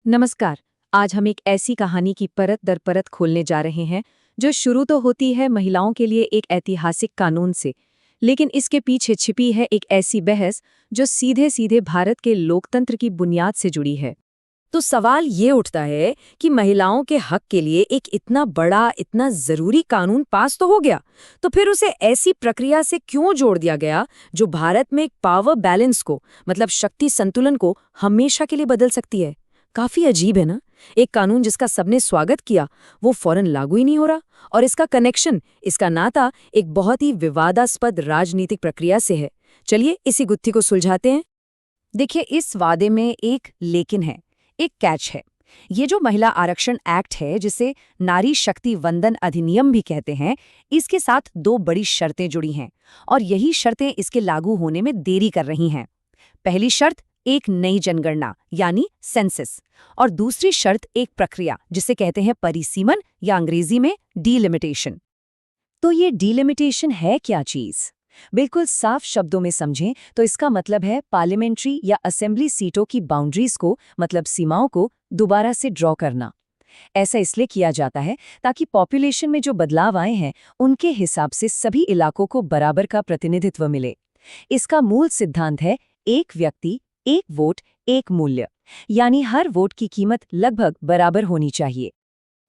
नमस्कार। आज हम एक ऐसी कहानी की परत दर परत खोलने जा रहे हैं जो शुरू तो होती है महिलाओं के लिए एक ऐतिहासिक कानून से, लेकिन इसके पीछे छिपी है एक ऐसी बहस जो सीधे सीधे भारत के लोकतंत्र की बुनियाद से जुड़ी है। तो सवाल ये उठता है कि महिलाओं के हक के लिए एक इतना बड़ा, इतना जरूरी कानून पास तो हो गया, तो फिर उसे ऐसी प्रक्रिया से क्यों जोड़ दिया गया जो भारत में एक पावर बैलेंस को, मतलब शक्ति संतुलन को हमेशा के लिए बदल सकती है। काफी अजीब है ना। एक कानून जिसका सबने स्वागत किया वो फौरन लागू ही नहीं हो रहा, और इसका कनेक्शन, इसका नाता एक बहुत ही विवादास्पद राजनीतिक प्रक्रिया से है। चलिए इसी गुत्थी को सुलझाते हैं। देखिए, इस वादे में एक लेकिन है, एक कैच है। ये जो महिला आरक्षण एक्ट है, जिसे नारी शक्ति वंदन अधिनियम भी कहते हैं, इसके साथ दो बड़ी शर्तें जुड़ी हैं, और यही शर्तें इसके लागू होने में देरी कर रही हैं। पहली शर्त एक नई जनगणना यानी सेंसस, और दूसरी शर्त एक प्रक्रिया जिसे कहते हैं परिसीमन या अंग्रेजी में डीलिमिटेशन। तो ये डीलिमिटेशन है क्या चीज? बिल्कुल साफ शब्दों में समझें तो इसका मतलब है पार्लियामेंट्री या असेंबली सीटों की बाउंड्रीज को, मतलब सीमाओं को दोबारा से ड्रॉ करना। ऐसा इसलिए किया जाता है ताकि पॉपुलेशन में जो बदलाव आए हैं उनके हिसाब से सभी इलाकों को बराबर का प्रतिनिधित्व मिले। इसका मूल सिद्धांत है एक व्यक्ति, एक वोट, एक मूल्य, यानी हर वोट की कीमत लगभग बराबर होनी चाहिए।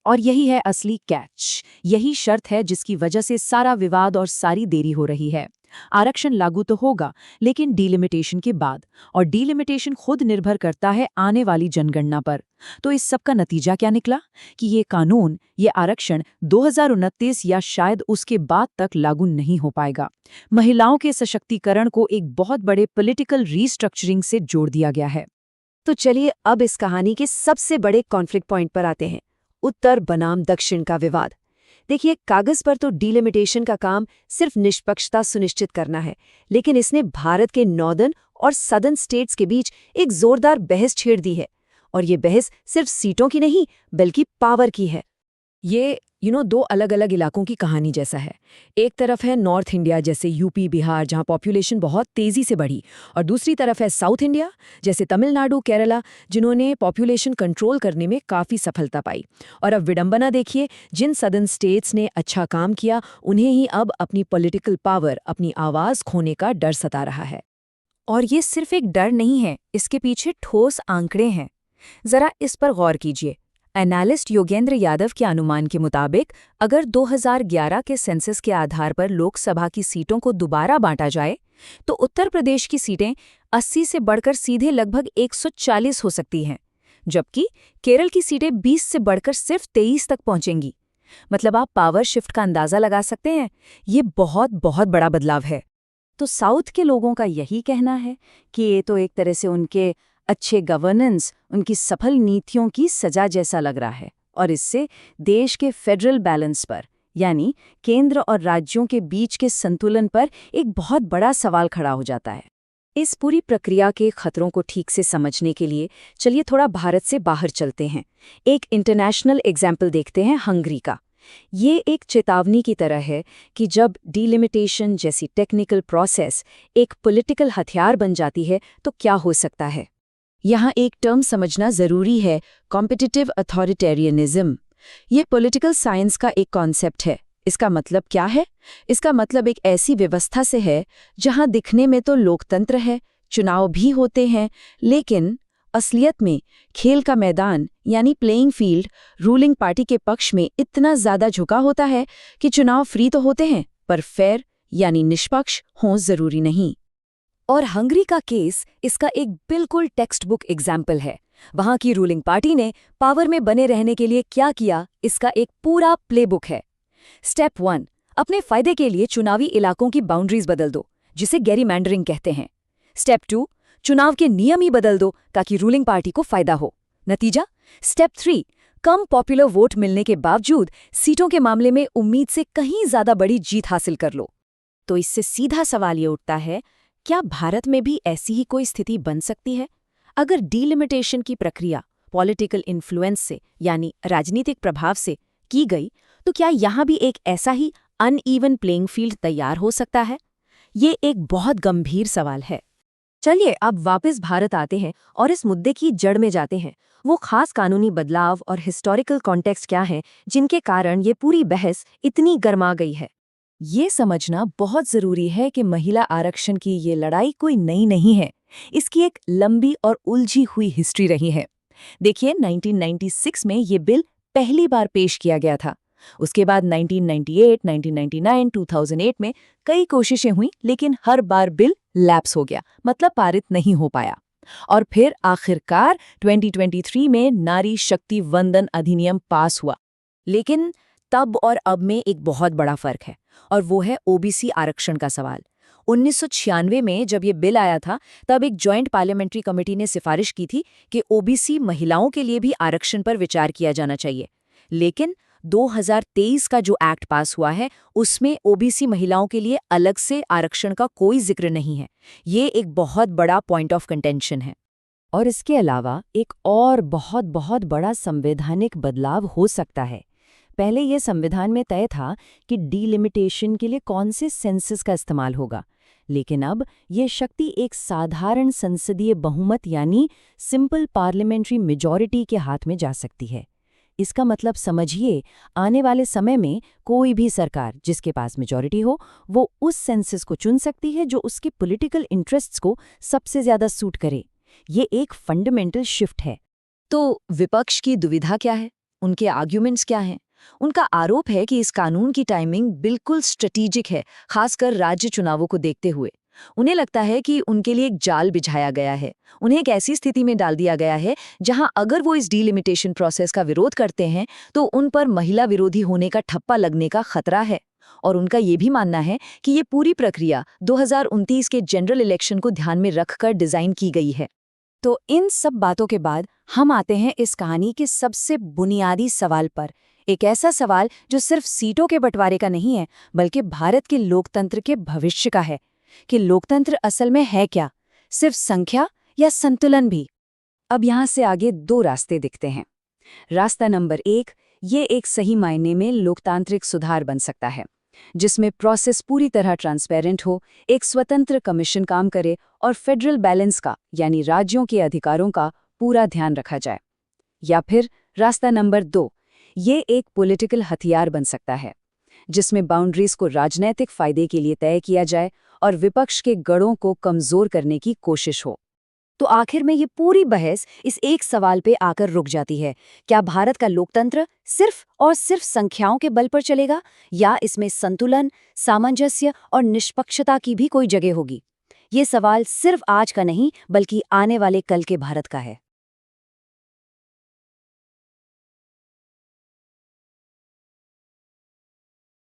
और यही है असली कैच, यही शर्त है जिसकी वजह से सारा विवाद और सारी देरी हो रही है। आरक्षण लागू तो होगा, लेकिन डीलिमिटेशन के बाद, और डीलिमिटेशन खुद निर्भर करता है आने वाली जनगणना पर। तो इस सब का नतीजा क्या निकला कि ये कानून, ये आरक्षण 2029 या शायद उसके बाद तक लागू नहीं हो पाएगा। महिलाओं के सशक्तिकरण को एक बहुत बड़े पॉलिटिकल रीस्ट्रक्चरिंग से जोड़ दिया गया है। तो चलिए अब इस कहानी के सबसे बड़े कॉन्फ्लिक्ट पॉइंट पर आते हैं, उत्तर बनाम दक्षिण का विवाद। देखिए, कागज पर तो डीलिमिटेशन का काम सिर्फ निष्पक्षता सुनिश्चित करना है, लेकिन इसने भारत के नॉर्दर्न और सदर्न स्टेट्स के बीच एक जोरदार बहस छेड़ दी है। और ये बहस सिर्फ सीटों की नहीं, बल्कि पावर की है। ये दो अलग अलग इलाकों की कहानी जैसा है। एक तरफ है नॉर्थ इंडिया जैसे यूपी, बिहार, जहां पॉपुलेशन बहुत तेजी से बढ़ी, और दूसरी तरफ है साउथ इंडिया जैसे तमिलनाडु, केरला, जिन्होंने पॉपुलेशन कंट्रोल करने में काफ़ी सफलता पाई। और अब विडंबना देखिए, जिन सदर्न स्टेट्स ने अच्छा काम किया उन्हें ही अब अपनी पॉलिटिकल पावर, अपनी आवाज़ खोने का डर सता रहा है। और ये सिर्फ एक डर नहीं है, इसके पीछे ठोस आंकड़े हैं। जरा इस पर गौर कीजिए। एनालिस्ट योगेंद्र यादव के अनुमान के मुताबिक अगर 2011 के सेंसस के आधार पर लोकसभा की सीटों को दोबारा बांटा जाए तो उत्तर प्रदेश की सीटें 80 से बढ़कर सीधे लगभग 140 हो सकती हैं, जबकि केरल की सीटें 20 से बढ़कर सिर्फ 23 तक पहुंचेंगी। मतलब आप पावर शिफ्ट का अंदाजा लगा सकते हैं। ये बहुत बहुत बड़ा बदलाव है। तो साउथ के लोगों का यही कहना है कि ये तो एक तरह से उनके अच्छे गवर्नेंस, उनकी सफल नीतियों की सजा जैसा लग रहा है, और इससे देश के फेडरल बैलेंस पर, यानी केंद्र और राज्यों के बीच के संतुलन पर एक बहुत बड़ा सवाल खड़ा हो जाता है। इस पूरी प्रक्रिया के खतरों को ठीक से समझने के लिए चलिए थोड़ा भारत से बाहर चलते हैं। एक इंटरनेशनल एग्जाम्पल देखते हैं, हंगरी का। ये एक चेतावनी की तरह है कि जब डीलिमिटेशन जैसी टेक्निकल प्रोसेस एक पॉलिटिकल हथियार बन जाती है तो क्या हो सकता है। यहाँ एक टर्म समझना जरूरी है, कॉम्पिटिटिव अथॉरिटेरियनिज्म। ये पॉलिटिकल साइंस का एक कॉन्सेप्ट है। इसका मतलब क्या है? इसका मतलब एक ऐसी व्यवस्था से है जहाँ दिखने में तो लोकतंत्र है, चुनाव भी होते हैं, लेकिन असलियत में खेल का मैदान यानी प्लेइंग फील्ड रूलिंग पार्टी के पक्ष में इतना ज्यादा झुका होता है कि चुनाव फ्री तो होते हैं पर फेयर यानी निष्पक्ष हों जरूरी नहीं। और हंगरी का केस इसका एक बिल्कुल टेक्स्ट बुक एग्जाम्पल है। वहां की रूलिंग पार्टी ने पावर में बने रहने के लिए क्या किया, इसका एक पूरा प्लेबुक है। स्टेप 1, अपने फायदे के लिए चुनावी इलाकों की बाउंड्रीज बदल दो, जिसे गेरीमैंडरिंग कहते हैं। स्टेप 2, चुनाव के नियम ही बदल दो ताकि रूलिंग पार्टी को फायदा हो। नतीजा? स्टेप 3, कम पॉपुलर वोट मिलने के बावजूद सीटों के मामले में उम्मीद से कहीं ज्यादा बड़ी जीत हासिल कर लो। तो इससे सीधा सवाल ये उठता है, क्या भारत में भी ऐसी ही कोई स्थिति बन सकती है? अगर डीलिमिटेशन की प्रक्रिया पॉलिटिकल इन्फ्लुएंस से, यानी राजनीतिक प्रभाव से की गई, तो क्या यहाँ भी एक ऐसा ही अनइवन प्लेइंग फील्ड तैयार हो सकता है? ये एक बहुत गंभीर सवाल है। चलिए अब वापस भारत आते हैं और इस मुद्दे की जड़ में जाते हैं। वो खास कानूनी बदलाव और हिस्टोरिकल कॉन्टेक्स्ट क्या हैं जिनके कारण ये पूरी बहस इतनी गर्मा गई है। ये समझना बहुत जरूरी है कि महिला आरक्षण की ये लड़ाई कोई नई नहीं है। इसकी एक लंबी और उलझी हुई हिस्ट्री रही है। देखिए 1996 में ये बिल पहली बार पेश किया गया था। उसके बाद 1998, 1999, 2008 में कई कोशिशें हुई, लेकिन हर बार बिल लैप्स हो गया, मतलब पारित नहीं हो पाया। और फिर आखिरकार 2023 में नारी शक्ति वंदन अधिनियम पास हुआ। लेकिन तब और अब में एक बहुत बड़ा फर्क है, और वो है ओबीसी आरक्षण का सवाल। 1996 में जब ये बिल आया था, तब एक जॉइंट पार्लियामेंट्री कमेटी ने सिफारिश की थी कि ओबीसी महिलाओं के लिए भी आरक्षण पर विचार किया जाना चाहिए। लेकिन 2023 का जो एक्ट पास हुआ है, उसमें ओबीसी महिलाओं के लिए अलग से आरक्षण का कोई जिक्र नहीं है। ये एक बहुत बड़ा पॉइंट ऑफ कंटेंशन है। और इसके अलावा एक और बहुत बहुत बड़ा संवैधानिक बदलाव हो सकता है। पहले ये संविधान में तय था कि डीलिमिटेशन के लिए कौन से सेंसस का इस्तेमाल होगा, लेकिन अब ये शक्ति एक साधारण संसदीय बहुमत यानी सिंपल पार्लियामेंट्री मेजॉरिटी के हाथ में जा सकती है। इसका मतलब समझिए, आने वाले समय में कोई भी सरकार जिसके पास मेजॉरिटी हो, वो उस सेंसस को चुन सकती है जो उसके पॉलिटिकल इंटरेस्ट्स को सबसे ज्यादा सूट करे। ये एक फंडामेंटल शिफ्ट है। तो विपक्ष की दुविधा क्या है? उनके आर्ग्यूमेंट्स क्या हैं? उनका आरोप है कि इस कानून की टाइमिंग बिल्कुल स्ट्रेटेजिक है, खासकर राज्य चुनावों को देखते हुए। उन्हें लगता है कि उनके लिए एक जाल बिछाया गया है। उन्हें एक ऐसी स्थिति में डाल दिया गया है जहां अगर वो इस डीलिमिटेशन प्रोसेस का विरोध करते हैं तो उन पर महिला विरोधी होने का ठप्पा लगने का खतरा है। और उनका ये भी मानना है कि ये पूरी प्रक्रिया 2029 के जनरल इलेक्शन को ध्यान में रखकर डिजाइन की गई है। तो इन सब बातों के बाद हम आते हैं इस कहानी के सबसे बुनियादी सवाल पर। एक ऐसा सवाल जो सिर्फ सीटों के बंटवारे का नहीं है, बल्कि भारत के लोकतंत्र के भविष्य का है कि लोकतंत्र असल में है क्या, सिर्फ संख्या या संतुलन भी। अब यहाँ से आगे दो रास्ते दिखते हैं। रास्ता नंबर 1, ये एक सही मायने में लोकतांत्रिक सुधार बन सकता है, जिसमें प्रोसेस पूरी तरह ट्रांसपेरेंट हो, एक स्वतंत्र कमीशन काम करे और फेडरल बैलेंस का यानी राज्यों के अधिकारों का पूरा ध्यान रखा जाए। या फिर रास्ता नंबर 2, ये एक पॉलिटिकल हथियार बन सकता है, जिसमें बाउंड्रीज को राजनीतिक फायदे के लिए तय किया जाए और विपक्ष के गढ़ों को कमजोर करने की कोशिश हो। तो आखिर में ये पूरी बहस इस एक सवाल पे आकर रुक जाती है, क्या भारत का लोकतंत्र सिर्फ और सिर्फ संख्याओं के बल पर चलेगा, या इसमें संतुलन, सामंजस्य और निष्पक्षता की भी कोई जगह होगी? ये सवाल सिर्फ आज का नहीं, बल्कि आने वाले कल के भारत का है।